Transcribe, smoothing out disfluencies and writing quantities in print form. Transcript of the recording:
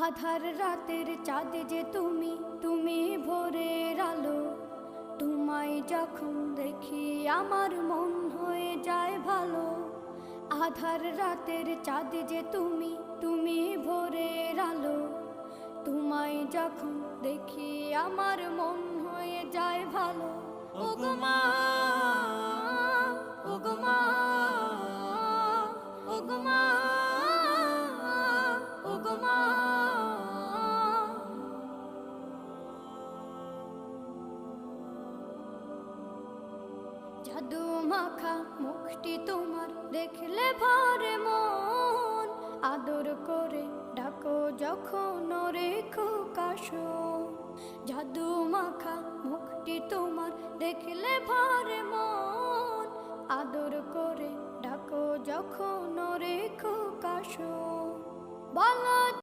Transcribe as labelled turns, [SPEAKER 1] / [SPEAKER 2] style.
[SPEAKER 1] আধার রাতের চাঁদ যে তুমি, তুমি ভোরের আলো। তোমায় যখন দেখি আমার মন হয়ে যায় ভালো। আধার রাতের চাঁদ যে তুমি, তুমি ভোরের আলো। তোমায় যখন দেখি আমার মন হয়ে যায় ভালো। ওগো মা, ওগো মা, ওগো মা, ওগো মা। জাদু মাখা মুখটি তোমার দেখলে ভরে মন। আদর করে ডাকো যখন রেখো কাশন। জাদু মাখা মুখটি তোমার দেখলে ভরে মন। আদর করে ডাকো যখন রেখো কাশন। বলো